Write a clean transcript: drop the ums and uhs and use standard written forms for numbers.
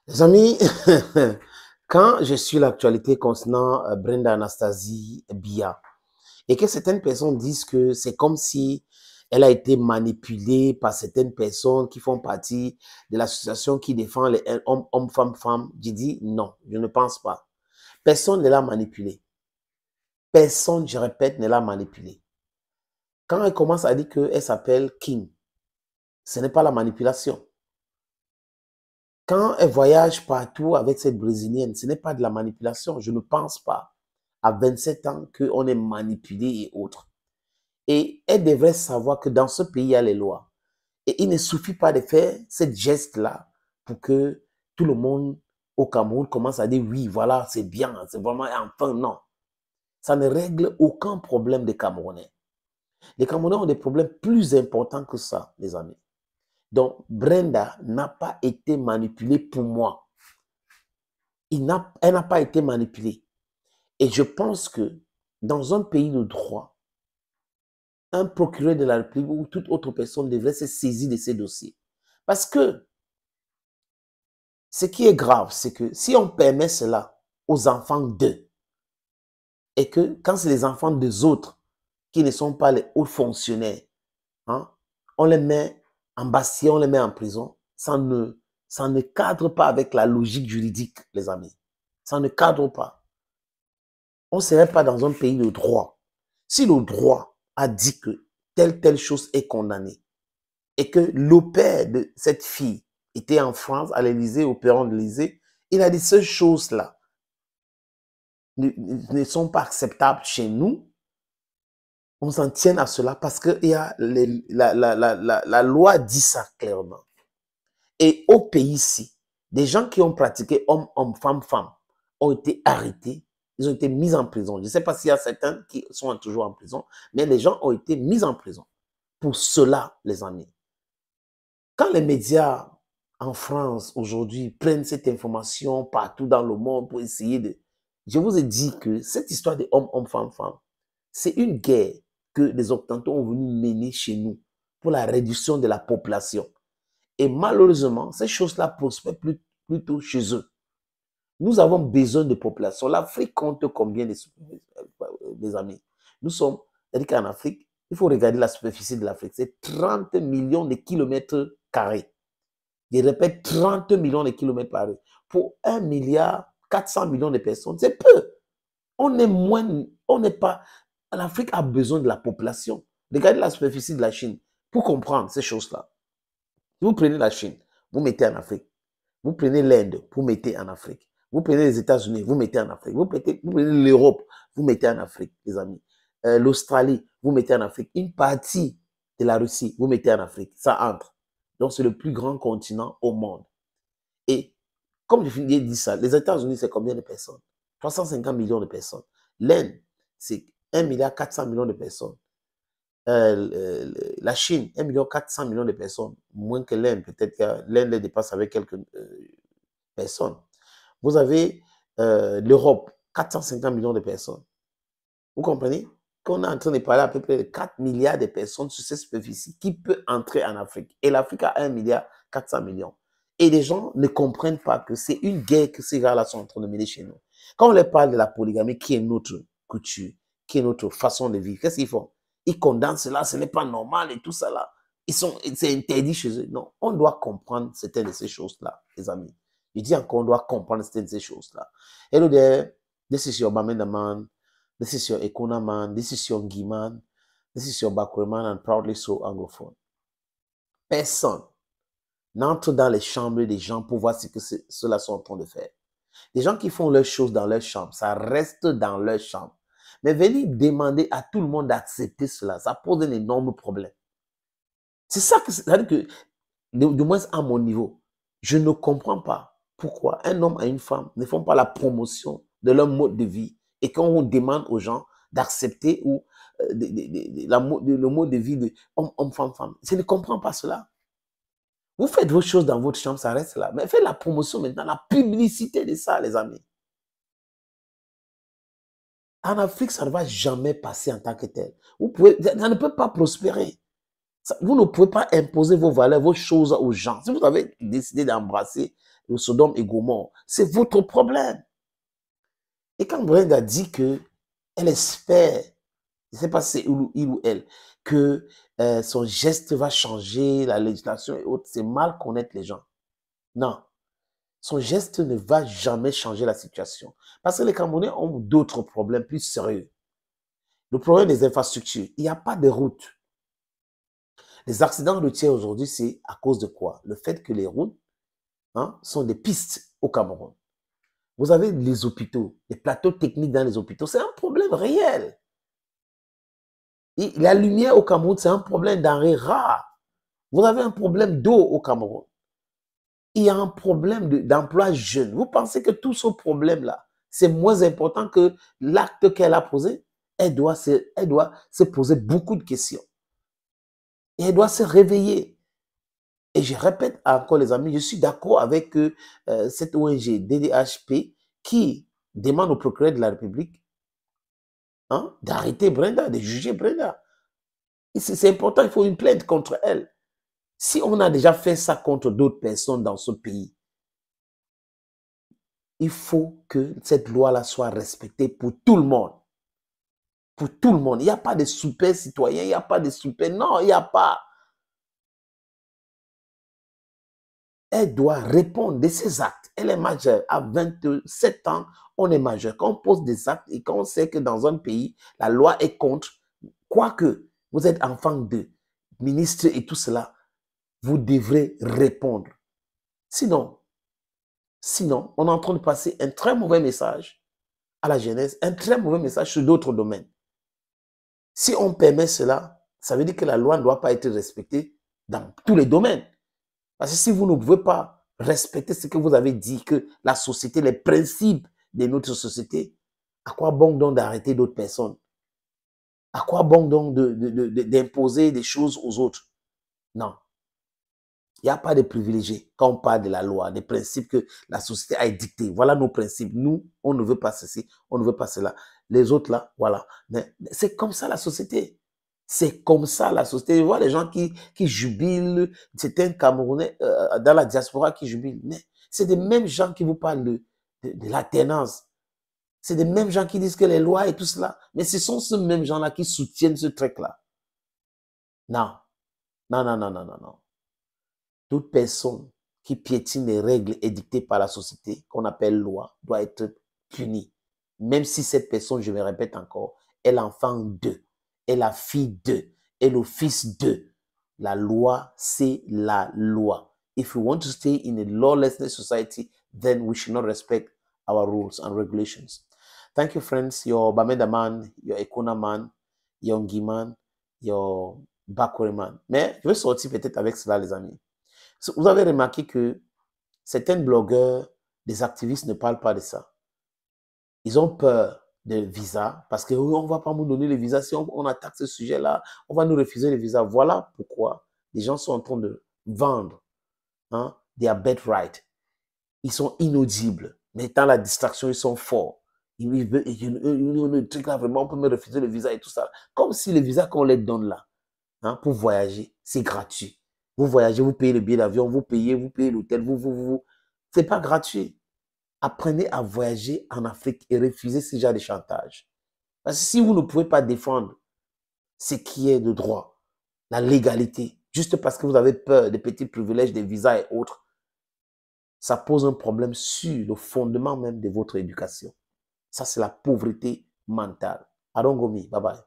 Les amis, quand je suis l'actualité concernant Brenda Anastasie Bia et que certaines personnes disent que c'est comme si elle a été manipulée par certaines personnes qui font partie de l'association qui défend les hommes, hommes, femmes, femmes, je dis non, je ne pense pas. Personne ne l'a manipulée. Personne, je répète, ne l'a manipulée. Quand elle commence à dire qu'elle s'appelle King, ce n'est pas la manipulation. Quand elle voyage partout avec cette Brésilienne, ce n'est pas de la manipulation. Je ne pense pas à 27 ans qu'on est manipulé et autres. Et elle devrait savoir que dans ce pays, il y a les lois. Et il ne suffit pas de faire ce geste-là pour que tout le monde au Cameroun commence à dire oui, voilà, c'est bien, c'est vraiment enfin, non. Ça ne règle aucun problème des Camerounais. Les Camerounais ont des problèmes plus importants que ça, les amis. Donc, Brenda n'a pas été manipulée pour moi. Elle n'a pas été manipulée. Et je pense que dans un pays de droit, un procureur de la République ou toute autre personne devrait se saisir de ces dossiers. Parce que ce qui est grave, c'est que si on permet cela aux enfants d'eux, et que quand c'est les enfants des autres qui ne sont pas les hauts fonctionnaires, hein, on les met en bastille, on les met en prison, ça ne cadre pas avec la logique juridique, les amis. Ça ne cadre pas. On ne serait pas dans un pays de droit. Si le droit a dit que telle chose est condamnée et que le père de cette fille était en France, à l'Élysée, au perron de l'Élysée, il a dit ces choses-là ne sont pas acceptables chez nous. On s'en tient à cela parce que la loi dit ça clairement. Et au pays-ci, des gens qui ont pratiqué homme, homme, femme, femme ont été arrêtés, ils ont été mis en prison. Je ne sais pas s'il y a certains qui sont toujours en prison, mais les gens ont été mis en prison. Pour cela, les amis. Quand les médias en France aujourd'hui prennent cette information partout dans le monde pour essayer de... Je vous ai dit que cette histoire de homme, homme, femme, femme, c'est une guerre que les Occidentaux ont voulu mener chez nous pour la réduction de la population. Et malheureusement, ces choses-là prospèrent plutôt chez eux. Nous avons besoin de population. L'Afrique compte combien des amis? Nous sommes, c'est-à-dire qu'en Afrique, il faut regarder la superficie de l'Afrique. C'est 30 millions de kilomètres carrés. Je répète, 30 millions de kilomètres carrés. Pour 1 milliard 400 millions de personnes, c'est peu. On est moins, on n'est pas... L'Afrique a besoin de la population. Regardez la superficie de la Chine pour comprendre ces choses-là. Si vous prenez la Chine, vous mettez en Afrique. Vous prenez l'Inde, vous mettez en Afrique. Vous prenez les États-Unis, vous mettez en Afrique. Vous prenez l'Europe, vous mettez en Afrique, les amis. L'Australie, vous mettez en Afrique. Une partie de la Russie, vous mettez en Afrique. Ça entre. Donc, c'est le plus grand continent au monde. Et comme je viens de dire ça, les États-Unis, c'est combien de personnes? 350 millions de personnes. L'Inde, c'est 1 milliard 400 millions de personnes. La Chine, 1 milliard 400 millions de personnes, moins que l'Inde, peut-être que l'Inde les dépasse avec quelques personnes. Vous avez l'Europe, 450 millions de personnes. Vous comprenez? Qu'on est en train de parler à peu près de 4 milliards de personnes sur cette superficie qui peut entrer en Afrique. Et l'Afrique a 1 milliard 400 millions. Et les gens ne comprennent pas que c'est une guerre que ces gars-là sont en train de mener chez nous. Quand on leur parle de la polygamie, qui est notre couture, qui est notre façon de vivre, qu'est-ce qu'ils font? Ils condamnent cela, ce n'est pas normal et tout ça là. C'est interdit chez eux. Non, on doit comprendre certaines de ces choses-là, les amis. Je dis encore, on doit comprendre certaines de ces choses-là. Hello there, this is your Bamenda man, this is your Ekuna man, this is your Ngi man, this is your Bakwe man, and proudly so anglophone. Personne n'entre dans les chambres des gens pour voir ce que ceux-là sont en train de faire. Les gens qui font leurs choses dans leur chambre, ça reste dans leur chambre. Mais venir demander à tout le monde d'accepter cela, ça pose un énorme problème. C'est ça que c'est-à-dire que, du moins à mon niveau, je ne comprends pas pourquoi un homme et une femme ne font pas la promotion de leur mode de vie et quand on demande aux gens d'accepter ou le mode de vie de homme, femme, femme. Je ne comprends pas cela. Vous faites vos choses dans votre chambre, ça reste là. Mais faites la promotion maintenant, la publicité de ça, les amis. En Afrique, ça ne va jamais passer en tant que tel. Ça ne peut pas prospérer. Vous ne pouvez pas imposer vos valeurs, vos choses aux gens. Si vous avez décidé d'embrasser le Sodome et Gomorrhe. C'est votre problème. Et quand Brenda dit que elle espère, je ne sais pas si c'est il ou elle, que son geste va changer la législation et autres, c'est mal connaître les gens. Non. Son geste ne va jamais changer la situation. Parce que les Camerounais ont d'autres problèmes plus sérieux. Le problème des infrastructures. Il n'y a pas de route. Les accidents routiers aujourd'hui, c'est à cause de quoi? Le fait que les routes sont des pistes au Cameroun. Vous avez les hôpitaux, les plateaux techniques dans les hôpitaux, c'est un problème réel. Et la lumière au Cameroun, c'est un problème denrées rares. Vous avez un problème d'eau au Cameroun. Il y a un problème d'emploi jeune. Vous pensez que tout ce problème-là, c'est moins important que l'acte qu'elle a posé? Elle doit se poser beaucoup de questions. Et elle doit se réveiller. Et je répète encore les amis, je suis d'accord avec cette ONG DDHP qui demande au procureur de la République d'arrêter Brenda, de juger Brenda. C'est important, il faut une plainte contre elle. Si on a déjà fait ça contre d'autres personnes dans ce pays, il faut que cette loi-là soit respectée pour tout le monde. Pour tout le monde. Il n'y a pas de super citoyens, il n'y a pas de super... Non, il n'y a pas. Elle doit répondre de ses actes. Elle est majeure. À 27 ans, on est majeur. Quand on pose des actes et quand on sait que dans un pays, la loi est contre, quoique vous êtes enfant de ministre et tout cela, vous devrez répondre. Sinon, on est en train de passer un très mauvais message à la jeunesse, un très mauvais message sur d'autres domaines. Si on permet cela, ça veut dire que la loi ne doit pas être respectée dans tous les domaines. Parce que si vous ne pouvez pas respecter ce que vous avez dit, que la société, les principes de notre société, à quoi bon donc d'arrêter d'autres personnes? À quoi bon donc d'imposer des choses aux autres? Non. Il n'y a pas de privilégiés quand on parle de la loi, des principes que la société a édictés. Voilà nos principes. Nous, on ne veut pas ceci, on ne veut pas cela. Les autres là, voilà. Mais c'est comme ça la société. C'est comme ça la société. Je vois les gens qui jubilent. C'est un Camerounais dans la diaspora qui jubile. Mais c'est des mêmes gens qui vous parlent de l'alternance. C'est des mêmes gens qui disent que les lois et tout cela. Mais ce sont ces mêmes gens-là qui soutiennent ce truc-là. Non. Non, non, non, non, non, non. Toute personne qui piétine les règles édictées par la société, qu'on appelle loi, doit être punie. Même si cette personne, je me répète encore, est l'enfant d'eux, est la fille d'eux, est le fils d'eux. La loi, c'est la loi. If we want to stay in a lawlessness society, then we should not respect our rules and regulations. Thank you, friends. Your Bamenda man, your Ekuna man, your Ngi man, your Bakure man. Mais je vais sortir peut-être avec cela, les amis. Vous avez remarqué que certains blogueurs, des activistes ne parlent pas de ça. Ils ont peur de visa parce qu'on ne va pas nous donner le visa. Si on attaque ce sujet-là, on va nous refuser le visa. Voilà pourquoi les gens sont en train de vendre their birthright. Ils sont inaudibles. Mais dans la distraction, ils sont forts. Vraiment, on peut me refuser le visa et tout ça. Comme si le visa qu'on les donne là, pour voyager, c'est gratuit. Vous voyagez, vous payez le billet d'avion, vous payez l'hôtel, c'est pas gratuit. Apprenez à voyager en Afrique et refusez ce genre de chantage. Parce que si vous ne pouvez pas défendre ce qui est de droit, la légalité, juste parce que vous avez peur des petits privilèges, des visas et autres, ça pose un problème sur le fondement même de votre éducation. Ça, c'est la pauvreté mentale. Arongomi, bye bye.